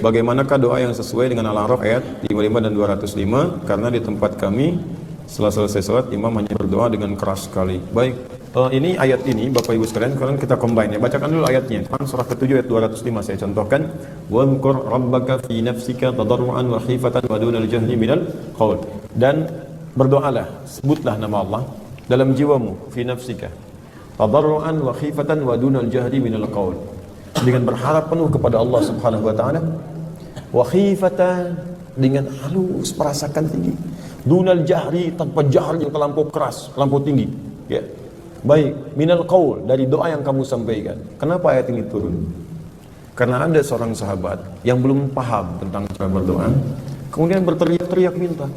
bagaimanakah doa yang sesuai dengan Al-A'raf ayat 55 dan 205? Karena di tempat kami setelah selesai sholat imam hanya berdoa dengan keras sekali. Baik, ini ayat ini Bapak Ibu sekalian, sekarang kita combine ya. Bacakan dulu ayatnya. Quran surah ke-7 ayat 205 saya contohkan. Wadhkur rabbaka fi nafsika tadarruan wa khifatan wa dunal jahri minal qaul. Dan berdoalah, sebutlah nama Allah dalam jiwamu, fi nafsika tadarruan wa khifatan wa dunal jahri minal qaul. Dengan berharap penuh kepada Allah Subhanahu wa taala, wa khifatan, dengan halus merasakan tinggi, dunal jahri, tanpa jahar yang terlampau keras, terlampau tinggi ya. Baik, minal qaul, dari doa yang kamu sampaikan. Kenapa ayat ini turun? Karena ada seorang sahabat yang belum paham tentang cara berdoa, kemudian berteriak-teriak minta,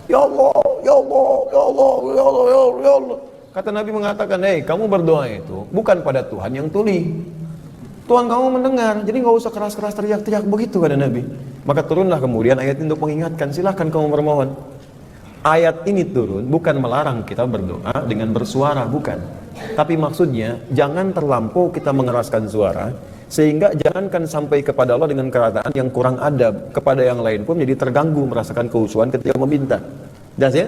ya Allah, ya Allah, ya Allah, ya Allah, ya Allah, ya Allah. Kata Nabi mengatakan, kamu berdoa itu bukan pada Tuhan yang tuli, Tuhan kamu mendengar, jadi nggak usah keras-keras teriak-teriak begitu, kata Nabi. Maka turunlah kemudian ayat ini untuk mengingatkan, silahkan kamu bermohon. Ayat ini turun bukan melarang kita berdoa dengan bersuara, bukan. Tapi maksudnya jangan terlampau kita mengeraskan suara, sehingga jangankan sampai kepada Allah dengan kerataan yang kurang adab, kepada yang lain pun jadi terganggu merasakan kekhusyuan ketika meminta. Dan ya,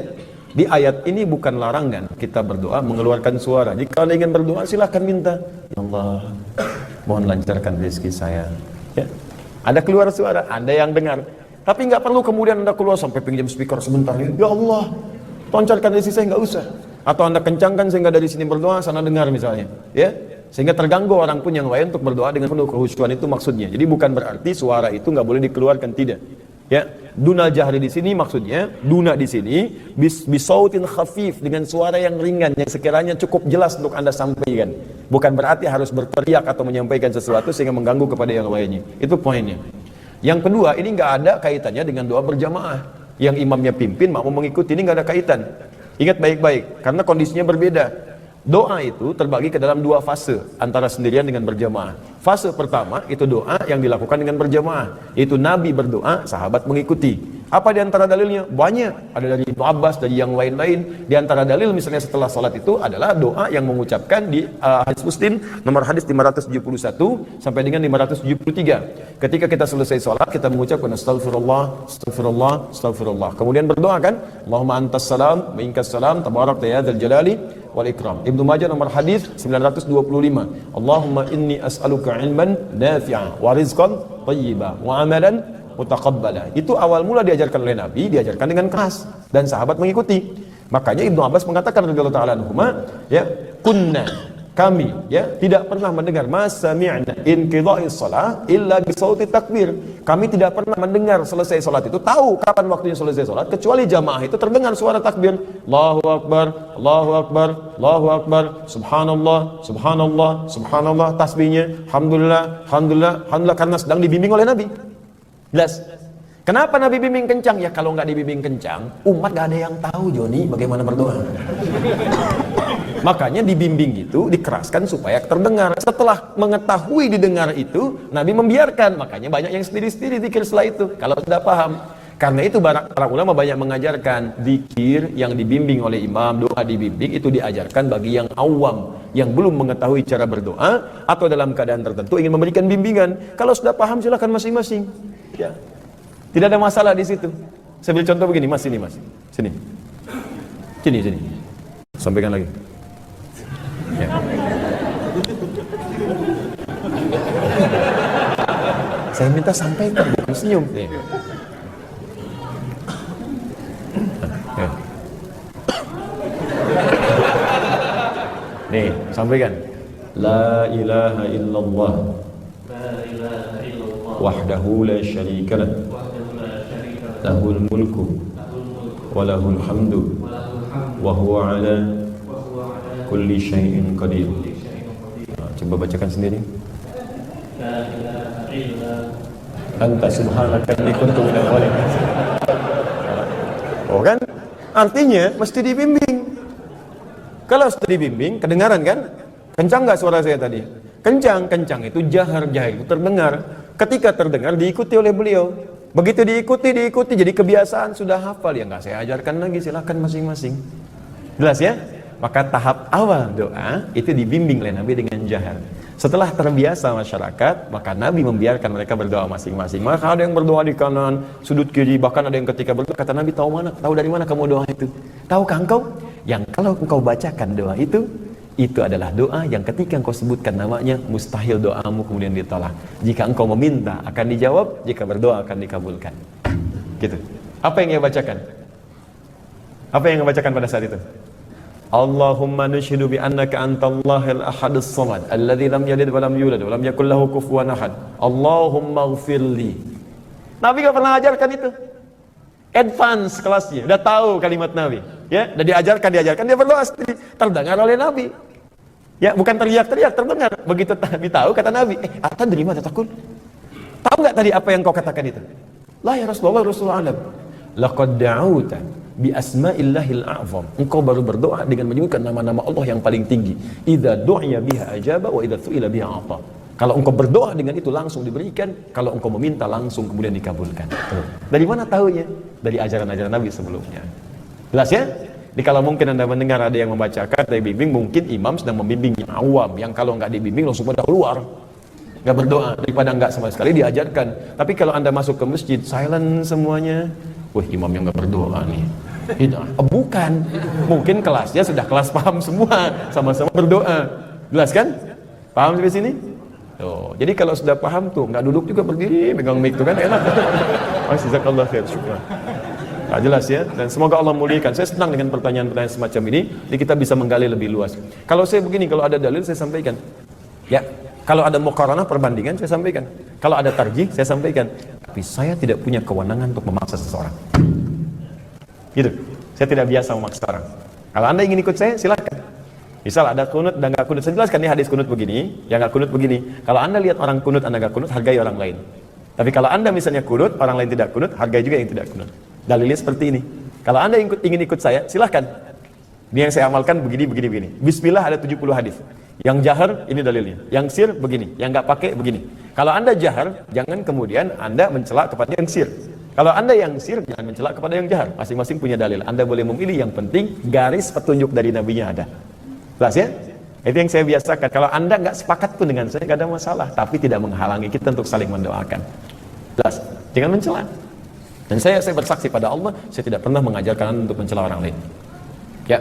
di ayat ini bukan larangan kita berdoa mengeluarkan suara. Jika Anda ingin berdoa silahkan minta, ya Allah, mohon lancarkan rezeki saya ya. Ada keluar suara, Anda yang dengar. Tapi nggak perlu kemudian Anda keluar sampai pinjam speaker sebentar, ya Allah, toncarkan rezeki saya, nggak usah. Atau Anda kencangkan sehingga dari sini berdoa, sana dengar misalnya ya, sehingga terganggu orang pun yang lain untuk berdoa dengan penuh kekhusyuan. Itu maksudnya. Jadi bukan berarti suara itu nggak boleh dikeluarkan, tidak ya. Duna jahri di sini maksudnya, duna di sini bisautin khafif, dengan suara yang ringan yang sekiranya cukup jelas untuk Anda sampaikan. Bukan berarti harus berteriak atau menyampaikan sesuatu sehingga mengganggu kepada yang lainnya. Itu poinnya. Yang kedua, ini nggak ada kaitannya dengan doa berjamaah. Yang imamnya pimpin, makmum mengikuti, ini nggak ada kaitan. Ingat baik-baik, karena kondisinya berbeda. Doa itu terbagi ke dalam dua fase, antara sendirian dengan berjamaah. Fase pertama itu doa yang dilakukan dengan berjamaah, yaitu Nabi berdoa, sahabat mengikuti. Apa di antara dalilnya? Banyak. Ada dari Ibnu Abbas, dari yang lain-lain. Di antara dalil misalnya setelah salat itu adalah doa yang mengucapkan di hadis Muslim nomor hadis 571 sampai dengan 573. Ketika kita selesai salat, kita mengucapkan astagfirullah, astagfirullah, astagfirullah. Kemudian berdoa kan, Allahumma antas salam, wa minkas salam, tabarakta ya dzal jalali wal ikram. Ibnu Majah nomor hadis 925. Allahumma inni as'aluka ilman nafi'a wa rizqan thayyiba wa amalan mutaqabbala. Itu awal mula diajarkan oleh Nabi, diajarkan dengan keras dan sahabat mengikuti. Makanya Ibnu Abbas mengatakan radhiyallahu ta'ala anhuma, ya, kunna, kami ya tidak pernah mendengar masami'na inqidha'is shalah illa bi sauti takbir. Kami tidak pernah mendengar selesai salat itu, tahu kapan waktunya selesai salat, kecuali jamaah itu terdengar suara takbir. Allahu akbar, Allahu akbar, Allahu akbar, subhanallah, subhanallah, subhanallah, tasbihnya, alhamdulillah, alhamdulillah, alhamdulillah, karena sedang dibimbing oleh Nabi. Jelas. Kenapa Nabi bimbing kencang? Ya kalau nggak dibimbing kencang, umat nggak ada yang tahu Joni bagaimana berdoa. Makanya dibimbing itu dikeraskan supaya terdengar. Setelah mengetahui didengar itu, Nabi membiarkan. Makanya banyak yang sendiri-sendiri zikir setelah itu. Kalau sudah paham. Karena itu para ulama banyak mengajarkan zikir yang dibimbing oleh imam, doa dibimbing itu diajarkan bagi yang awam, yang belum mengetahui cara berdoa atau dalam keadaan tertentu ingin memberikan bimbingan. Kalau sudah paham silakan masing-masing. Ya. Tidak ada masalah di situ. Saya beri contoh begini, Mas, sini Mas. Sini. Sini. Sampaikan lagi. Ya. Saya minta sampaikan, bukan senyum. Ya. Ya. Nih, sampaikan. La ilaha illallah. Wahdahu la syarika lah, lahul mulku wa lahul hamdu wa huwa ala kulli syai'in qadir. Coba bacakan sendiri. Anta subhanaka inni kuntu minadh dhalimin. Oh kan? Artinya mesti dibimbing. Kalau sudah dibimbing, kedengaran kan? Kencang nggak suara saya tadi? Kencang itu jahar itu terdengar. Ketika terdengar diikuti oleh beliau. Begitu diikuti jadi kebiasaan, sudah hafal, ya nggak saya ajarkan lagi, silakan masing-masing. Jelas ya? Maka tahap awal doa itu dibimbing oleh Nabi dengan jahar. Setelah terbiasa masyarakat, maka Nabi membiarkan mereka berdoa masing-masing. Maka ada yang berdoa di kanan, sudut kiri, bahkan ada yang ketika berdoa, kata Nabi, tahu dari mana kamu doa itu? Tahukah engkau? Yang kalau engkau bacakan doa itu adalah doa yang ketika engkau sebutkan namanya, mustahil doamu kemudian ditolak. Jika engkau meminta akan dijawab, jika berdoa akan dikabulkan. Gitu. Apa yang ia bacakan? Apa yang ia bacakan pada saat itu? Allahumma nushhidu bi annaka antallahil ahadus samad alladzi lam yalid wa lam yulad wa lam yakul lahu kufuwan ahad. Allahumma ighfirli. Nabi enggak pernah ajarkan itu. Advance kelasnya, udah tahu kalimat Nabi, ya, udah diajarkan, dia berdoa sendiri, terdengar oleh Nabi. Ya, bukan teriak-teriak, terdengar. Begitu Nabi tahu, kata Nabi, Atan dari mana takut? Tahu enggak tadi apa yang kau katakan itu? La ya Rasulullah, Rasulullah alam. Laqad da'uta bi asma'illahil a'zam. Engkau baru berdoa dengan menyebutkan nama-nama Allah yang paling tinggi. Idza du'iya biha ajaba wa idza su'ila biha ata. Kalau engkau berdoa dengan itu langsung diberikan, kalau engkau meminta langsung kemudian dikabulkan. Dari mana tahunya? Dari ajaran-ajaran Nabi sebelumnya. Jelas ya? Jadi kalau mungkin Anda mendengar ada yang membacakan, ada yang bimbing, mungkin imam sedang membimbing yang awam, yang kalau nggak dibimbing langsung pada keluar. Nggak berdoa, daripada nggak sama sekali diajarkan. Tapi kalau Anda masuk ke masjid, silent semuanya. Wah, imam yang nggak berdoa nih. Bukan, mungkin kelasnya sudah kelas paham semua, sama-sama berdoa. Jelas kan? Paham sampai sini? Tuh, jadi kalau sudah paham tuh, nggak duduk juga berdiri, megang mic tuh kan enak. Jazakallah khair, syukur. Nah, jelas ya, dan semoga Allah muliakan. Saya senang dengan pertanyaan-pertanyaan semacam ini, jadi kita bisa menggali lebih luas. Kalau saya begini, kalau ada dalil saya sampaikan. Ya, kalau ada muqaranah perbandingan saya sampaikan. Kalau ada tarjih saya sampaikan. Tapi saya tidak punya kewenangan untuk memaksa seseorang. Gitu. Saya tidak biasa memaksa orang. Kalau Anda ingin ikut saya, silakan. Misal ada kunut dan nggak kunut, saya jelaskan nih hadis kunut begini, yang nggak kunut begini. Kalau Anda lihat orang kunut, Anda nggak kunut, hargai orang lain. Tapi kalau Anda misalnya kunut, orang lain tidak kunut, hargai juga yang tidak kunut. Dalilnya seperti ini. Kalau Anda ingin ikut saya, silahkan. Ini yang saya amalkan begini. Bismillah ada 70 hadis. Yang jahar, ini dalilnya. Yang sir, begini. Yang nggak pakai, begini. Kalau Anda jahar, jangan kemudian Anda mencela kepada yang sir. Kalau Anda yang sir, jangan mencela kepada yang jahar. Masing-masing punya dalil. Anda boleh memilih, yang penting garis petunjuk dari Nabi-nya ada. Jelas ya? Itu yang saya biasakan. Kalau Anda nggak sepakat pun dengan saya, nggak ada masalah. Tapi tidak menghalangi kita untuk saling mendoakan. Jelas? Jangan mencela. Dan saya bersaksi pada Allah, saya tidak pernah mengajarkan Anda untuk mencela orang lain. Ya,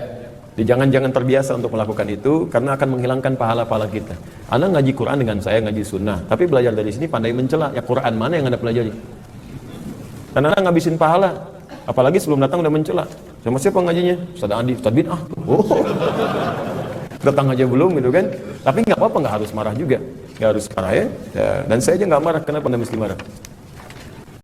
jangan terbiasa untuk melakukan itu, karena akan menghilangkan pahala-pahala kita. Anda ngaji Quran dengan saya, ngaji sunnah. Tapi belajar dari sini pandai mencela. Ya, Quran mana yang Anda pelajari? Dan Anda ngabisin pahala. Apalagi sebelum datang udah mencela. Sama siapa ngajinya? Ustaz Andi, Ustaz Bin. Datang aja belum gitu kan. Tapi nggak apa-apa, nggak harus marah juga, nggak harus marah ya. Dan saya aja nggak marah, kenapa Anda mesti marah?